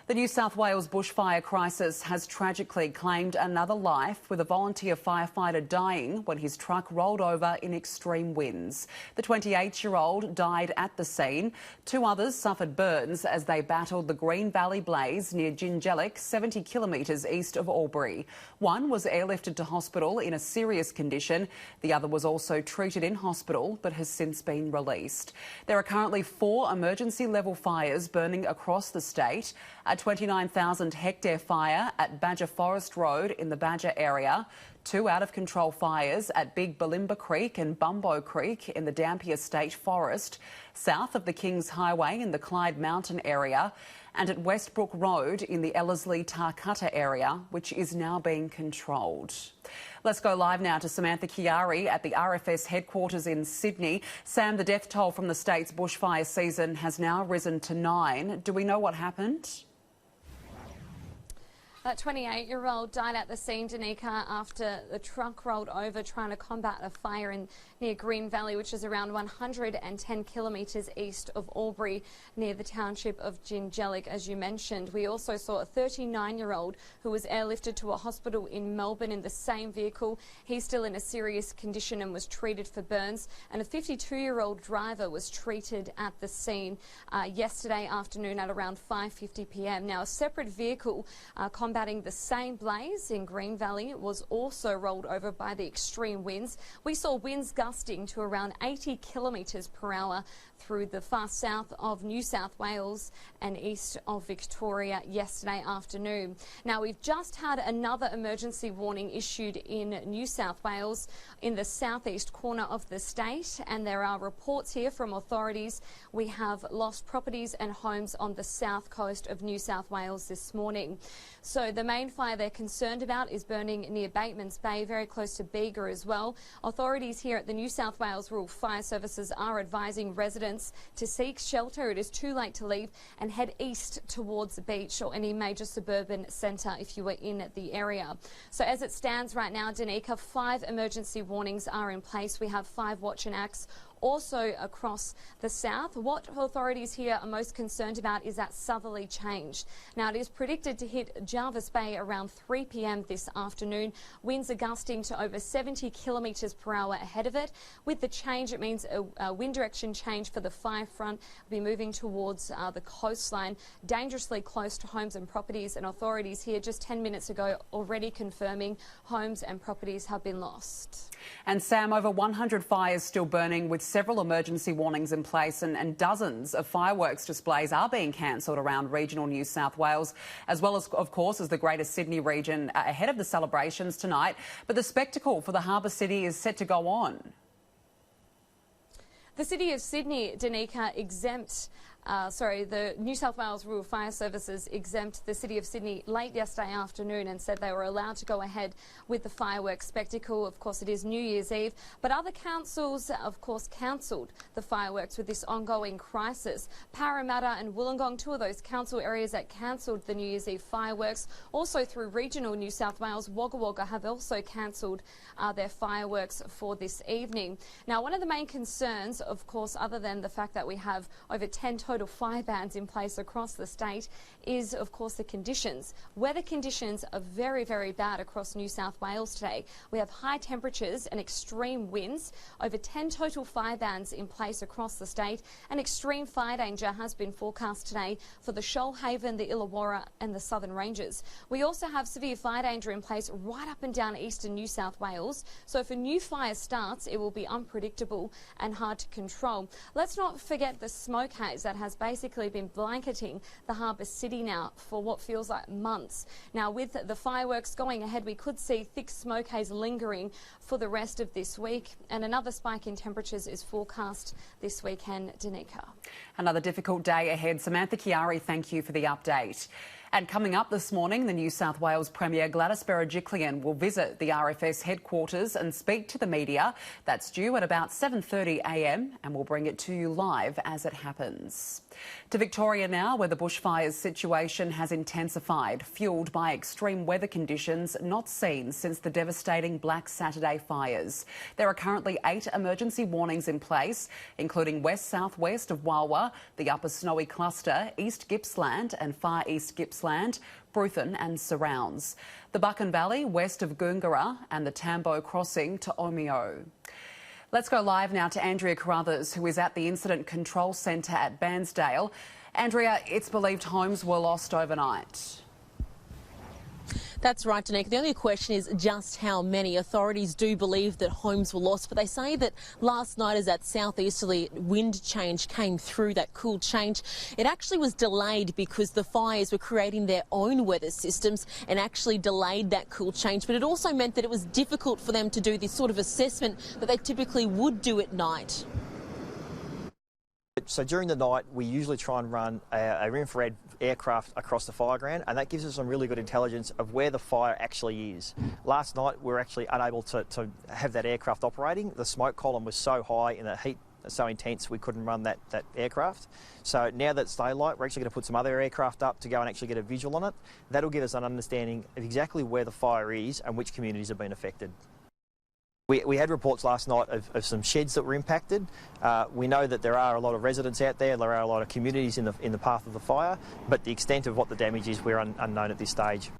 The New South Wales bushfire crisis has tragically claimed another life, with a volunteer firefighter dying when his truck rolled over in extreme winds. The 28-year-old died at the scene. Two others suffered burns as they battled the Green Valley blaze near Jingellic, 70 kilometres east of Albury. One was airlifted to hospital in a serious condition. The other was also treated in hospital but has since been released. There are currently 4 emergency-level fires burning across the state. A 29,000 hectare fire at Badger Forest Road in the Badger area, 2 out-of-control fires at Big Balimba Creek and Bumbo Creek in the Dampier State Forest, south of the Kings Highway in the Clyde Mountain area, and at Westbrook Road in the Ellerslie-Tarcutta area, which is now being controlled. Let's go live now to Samantha Chiari at the RFS headquarters in Sydney. Sam, the death toll from the state's bushfire season has now risen to 9. Do we know what happened? That 28-year-old died at the scene, Danica, after the truck rolled over trying to combat a fire near Green Valley, which is around 110 kilometres east of Albury, near the township of Jingellic, as you mentioned. We also saw a 39-year-old who was airlifted to a hospital in Melbourne in the same vehicle. He's still in a serious condition and was treated for burns. And a 52-year-old driver was treated at the scene yesterday afternoon at around 5:50 p.m. Now, a separate vehicle combating the same blaze in Green Valley was also rolled over by the extreme winds. We saw winds gusting to around 80 kilometres per hour through the far south of New South Wales and east of Victoria yesterday afternoon. Now, we've just had another emergency warning issued in New South Wales in the southeast corner of the state, and there are reports here from authorities. We have lost properties and homes on the south coast of New South Wales this morning. So the main fire they're concerned about is burning near Batemans Bay, very close to Bega as well. Authorities here at the New South Wales Rural Fire Services are advising residents to seek shelter. It is too late to leave and head east towards the beach or any major suburban centre if you were in the area. So as it stands right now, Danica, 5 emergency warnings are in place. We have 5 watch and acts also across the south. What authorities here are most concerned about is that southerly change. Now, it is predicted to hit Jervis Bay around 3 p.m. this afternoon. Winds are gusting to over 70 kilometres per hour ahead of it. With the change, it means a wind direction change for the fire front will be moving towards the coastline, dangerously close to homes and properties, and authorities here just 10 minutes ago already confirming homes and properties have been lost. And Sam, over 100 fires still burning, with several emergency warnings in place, and dozens of fireworks displays are being cancelled around regional New South Wales, as well as, of course, as the Greater Sydney region ahead of the celebrations tonight. But the spectacle for the harbour city is set to go on. The City of Sydney, Danica, the New South Wales Rural Fire Services exempt the City of Sydney late yesterday afternoon and said they were allowed to go ahead with the fireworks spectacle. Of course, it is New Year's Eve, but other councils, of course, cancelled the fireworks with this ongoing crisis. Parramatta and Wollongong, 2 of those council areas that cancelled the New Year's Eve fireworks. Also through regional New South Wales, Wagga Wagga have also cancelled their fireworks for this evening. Now, one of the main concerns, of course, other than the fact that we have over 10 total fire bans in place across the state, is of course the conditions. Weather conditions are very, very bad across New South Wales today. We have high temperatures and extreme winds, over 10 total fire bans in place across the state, and extreme fire danger has been forecast today for the Shoalhaven, the Illawarra and the Southern Ranges. We also have severe fire danger in place right up and down eastern New South Wales, so if a new fire starts, it will be unpredictable and hard to control. Let's not forget the smoke haze that has basically been blanketing the harbour city now for what feels like months. Now, with the fireworks going ahead, we could see thick smoke haze lingering for the rest of this week, and another spike in temperatures is forecast this weekend, Danica. Another difficult day ahead. Samantha Chiari, thank you for the update. And coming up this morning, the New South Wales Premier Gladys Berejiklian will visit the RFS headquarters and speak to the media. That's due at about 7:30 a.m, and we'll bring it to you live as it happens. To Victoria now, where the bushfires situation has intensified, fuelled by extreme weather conditions not seen since the devastating Black Saturday fires. There are currently 8 emergency warnings in place, including west-southwest of Walwa, the Upper Snowy Cluster, East Gippsland and Far East Gippsland. Gippsland, Bruthen and surrounds. The Buchan Valley west of Goongerra and the Tambo crossing to Omeo. Let's go live now to Andrea Carruthers, who is at the Incident Control Centre at Bairnsdale. Andrea, it's believed homes were lost overnight. That's right, Danica. The only question is just how many. Authorities do believe that homes were lost, but they say that last night as that southeasterly wind change came through, that cool change, it actually was delayed because the fires were creating their own weather systems and actually delayed that cool change. But it also meant that it was difficult for them to do this sort of assessment that they typically would do at night. So during the night, we usually try and run an infrared aircraft across the fire ground, and that gives us some really good intelligence of where the fire actually is. Last night, we were actually unable to have that aircraft operating. The smoke column was so high and the heat so intense we couldn't run that aircraft. So now that it's daylight, we're actually going to put some other aircraft up to go and actually get a visual on it. That'll give us an understanding of exactly where the fire is and which communities have been affected. We had reports last night of some sheds that were impacted. We know that there are a lot of residents out there, there are a lot of communities in the path of the fire, but the extent of what the damage is, we're unknown at this stage.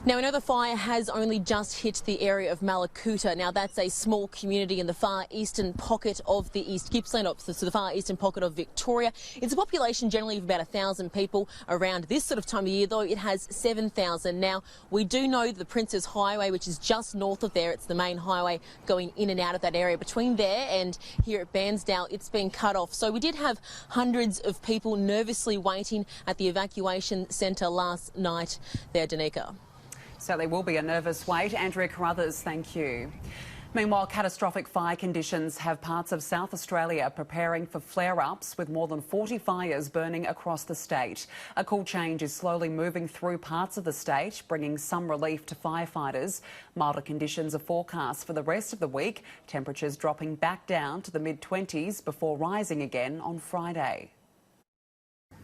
Now, another fire has only just hit the area of Malakuta. Now, that's a small community in the far eastern pocket of the East Gippsland, so the far eastern pocket of Victoria. It's a population generally of about 1,000 people. Around this sort of time of year, though, it has 7,000. Now, we do know that the Princes Highway, which is just north of there, it's the main highway going in and out of that area. Between there and here at Bairnsdale, it's been cut off. So we did have hundreds of people nervously waiting at the evacuation centre last night there, Danica. So there will be a nervous wait. Andrea Carruthers, thank you. Meanwhile, catastrophic fire conditions have parts of South Australia preparing for flare-ups with more than 40 fires burning across the state. A cool change is slowly moving through parts of the state, bringing some relief to firefighters. Milder conditions are forecast for the rest of the week, temperatures dropping back down to the mid-20s before rising again on Friday.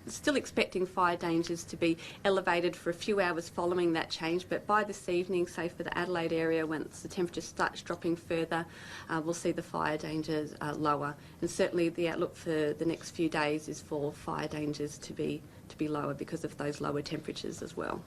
Still expecting fire dangers to be elevated for a few hours following that change, but by this evening, say for the Adelaide area, once the temperature starts dropping further, we'll see the fire dangers lower. And certainly the outlook for the next few days is for fire dangers to be lower because of those lower temperatures as well.